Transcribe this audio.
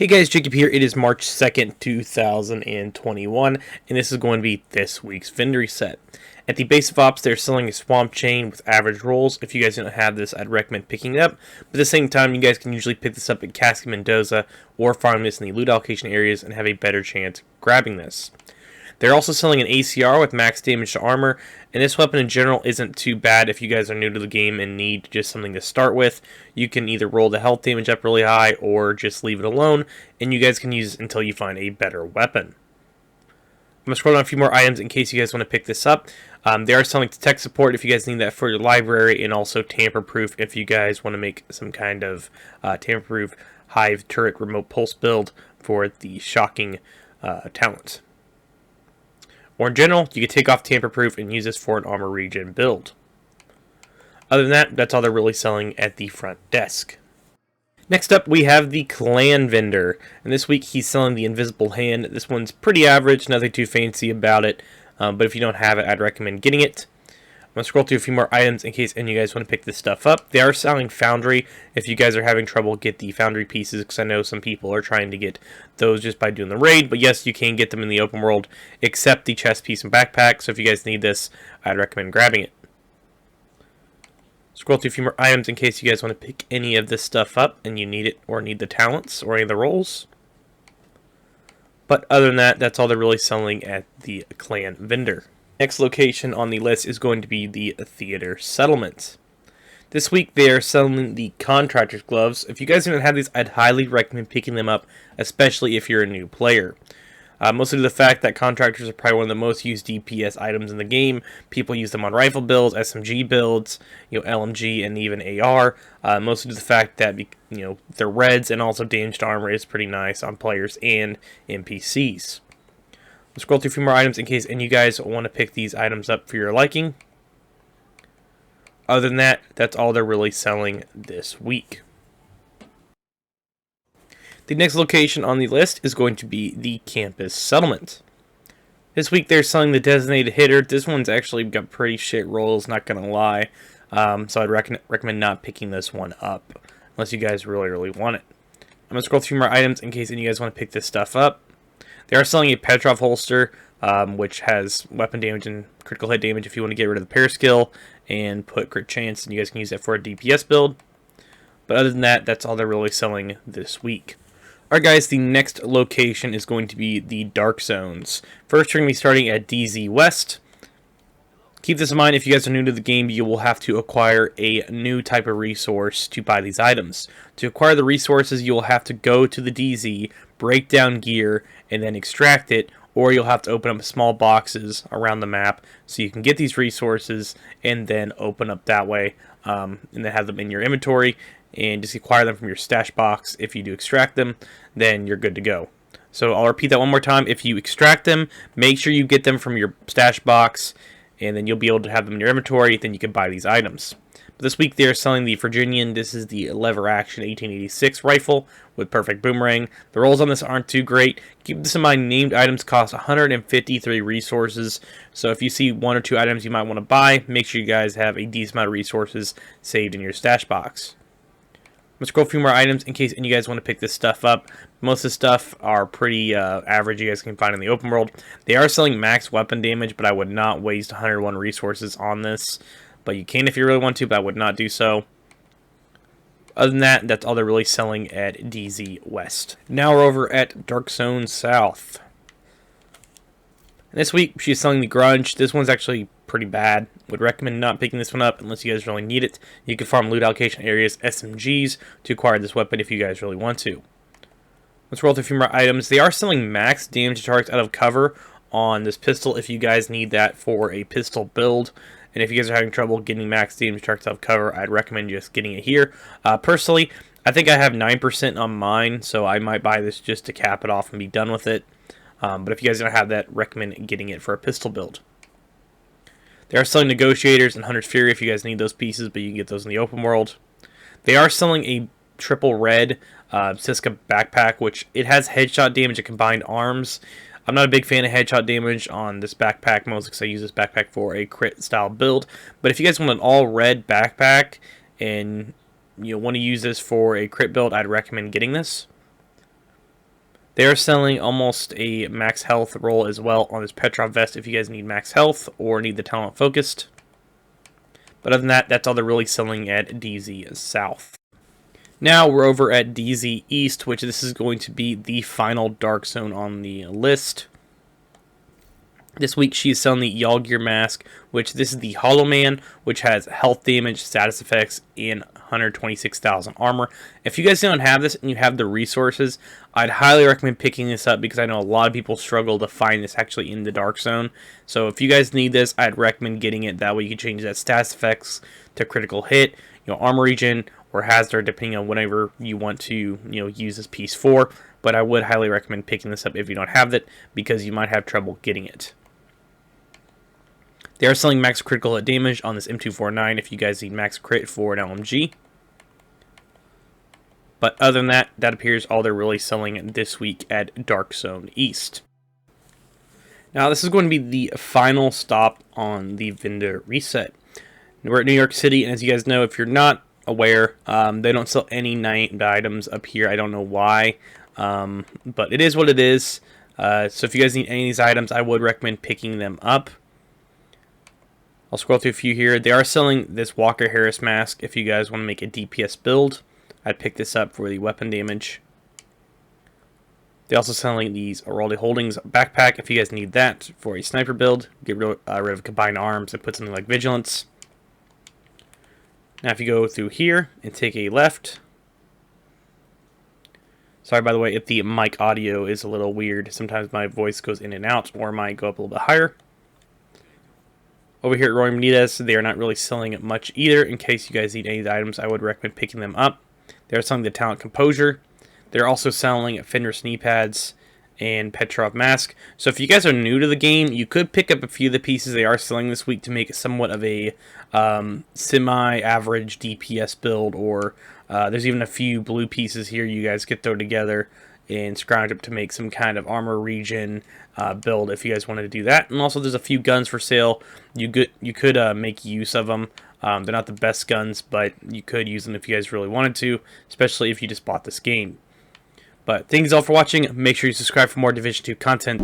Hey guys, Jacob here. It is March 2nd, 2021, and this is going to be this week's vendor reset. At the base of ops, they're selling a Swamp Chain with average rolls. If you guys don't have this, I'd recommend picking it up. But at the same time, you guys can usually pick this up at Casca Mendoza or farm this in the loot allocation areas and have a better chance of grabbing this. They're also selling an ACR with max damage to armor, and this weapon in general isn't too bad if you guys are new to the game and need just something to start with. You can either roll the health damage up really high or just leave it alone, and you guys can use it until you find a better weapon. I'm going to scroll down a few more items in case you guys want to pick this up. They are selling to tech support if you guys need that for your library, and also tamper-proof if you guys want to make some kind of tamper-proof hive turret remote pulse build for the shocking talent. Or in general, you can take off tamper-proof and use this for an armor regen build. Other than that, that's all they're really selling at the front desk. Next up, we have the Clan vendor, and this week he's selling the Invisible Hand. This one's pretty average, nothing too fancy about it, but if you don't have it, I'd recommend getting it. I'm going to scroll through a few more items in case any of you guys want to pick this stuff up. They are selling Foundry. If you guys are having trouble, get the Foundry pieces, because I know some people are trying to get those just by doing the raid. But yes, you can get them in the open world, except the chest piece and backpack. So if you guys need this, I'd recommend grabbing it. Scroll through a few more items in case you guys want to pick any of this stuff up and you need it or need the talents or any of the roles. But other than that, that's all they're really selling at the Clan vendor. Next location on the list is going to be the Theater Settlement. This week they are selling the Contractor's Gloves. If you guys don't have these, I'd highly recommend picking them up, especially if you're a new player. Mostly to the fact that Contractors are probably one of the most used DPS items in the game. People use them on rifle builds, SMG builds, LMG, and even AR. Mostly to the fact that they're reds and also damaged armor is pretty nice on players and NPCs. We'll scroll through a few more items in case any of you guys want to pick these items up for your liking. Other than that, that's all they're really selling this week. The next location on the list is going to be the Campus Settlement. This week they're selling the Designated Hitter. This one's actually got pretty shit rolls, not going to lie. So I'd recommend not picking this one up unless you guys really want it. I'm going to scroll through more items in case any of you guys want to pick this stuff up. They are selling a Petrov holster, which has weapon damage and critical hit damage if you want to get rid of the pair skill and put crit chance, and you guys can use that for a DPS build. But other than that, that's all they're really selling this week. Alright guys, the next location is going to be the Dark Zones. First, we're going to be starting at DZ West. Keep this in mind, if you guys are new to the game, you will have to acquire a new type of resource to buy these items. To acquire the resources, you will have to go to the DZ, break down gear, and then extract it, or you'll have to open up small boxes around the map so you can get these resources and then open up that way, and then have them in your inventory and just acquire them from your stash box. If you do extract them, then you're good to go. So I'll repeat that one more time. If you extract them, make sure you get them from your stash box, and then you'll be able to have them in your inventory. Then you can buy these items. But this week they're selling the Virginian. This is the lever action 1886 rifle with perfect boomerang. The rolls on this aren't too great. Keep this in mind, named items cost 153 resources. So if you see one or two items you might want to buy, make sure you guys have a decent amount of resources saved in your stash box. Let's scroll a few more items in case any of you guys want to pick this stuff up. Most of the stuff are pretty average you guys can find in the open world. They are selling max weapon damage, but I would not waste 101 resources on this. But you can if you really want to, but I would not do so. Other than that, that's all they're really selling at DZ West. Now we're over at Dark Zone South. And this week, she's selling the Grunge. This one's actually pretty bad. Would recommend not picking this one up unless you guys really need it. You can farm loot allocation areas, SMGs, to acquire this weapon if you guys really want to. Let's roll through a few more items. They are selling max damage to targets out of cover on this pistol if you guys need that for a pistol build. And if you guys are having trouble getting max damage to targets out of cover, I'd recommend just getting it here. Personally, I think I have 9% on mine, so I might buy this just to cap it off and be done with it. But if you guys don't have that, recommend getting it for a pistol build. They are selling Negotiators and Hunter's Fury if you guys need those pieces, but you can get those in the open world. They are selling a triple red Siska backpack, which it has headshot damage and combined arms. I'm not a big fan of headshot damage on this backpack, mostly because I use this backpack for a crit style build. But if you guys want an all red backpack and want to use this for a crit build, I'd recommend getting this. They are selling almost a max health roll as well on this Petrov vest if you guys need max health or need the talent focused. But other than that, that's all they're really selling at DZ South. Now we're over at DZ East, which this is going to be the final Dark Zone on the list. This week she is selling the Y'all Gear Mask, which this is the Hollow Man, which has health damage, status effects, and 126,000 armor. If you guys don't have this and you have the resources, I'd highly recommend picking this up because I know a lot of people struggle to find this actually in the Dark Zone. So if you guys need this, I'd recommend getting it. That way you can change that status effects to critical hit, armor regen, or hazard, depending on whatever you want to use this piece for. But I would highly recommend picking this up if you don't have it, because you might have trouble getting it. They are selling max critical hit damage on this M249 if you guys need max crit for an LMG. But other than that, that appears all they're really selling this week at Dark Zone East. Now this is going to be the final stop on the vendor reset. We're at New York City, and as you guys know, if you're not aware, they don't sell any night items up here. I don't know why, but it is what it is. So if you guys need any of these items, I would recommend picking them up. I'll scroll through a few here. They are selling this Walker Harris mask if you guys want to make a DPS build. I'd pick this up for the weapon damage. They're also selling these Araldi Holdings backpack if you guys need that for a sniper build. Get rid of combined arms and put something like Vigilance. Now if you go through here and take a left. Sorry, by the way, if the mic audio is a little weird. Sometimes my voice goes in and out, or might go up a little bit higher. Over here at Roy Benitez, they are not really selling it much either. In case you guys need any of the items, I would recommend picking them up. They're selling the Talent Composure. They're also selling Fenris knee pads and Petrov mask. So if you guys are new to the game, you could pick up a few of the pieces they are selling this week to make it somewhat of a semi-average DPS build, or there's even a few blue pieces here you guys could throw together and scrounge up to make some kind of armor regen build if you guys wanted to do that. And also there's a few guns for sale. You could make use of them. They're not the best guns, but you could use them if you guys really wanted to, especially if you just bought this game. But thank you all for watching. Make sure you subscribe for more Division 2 content.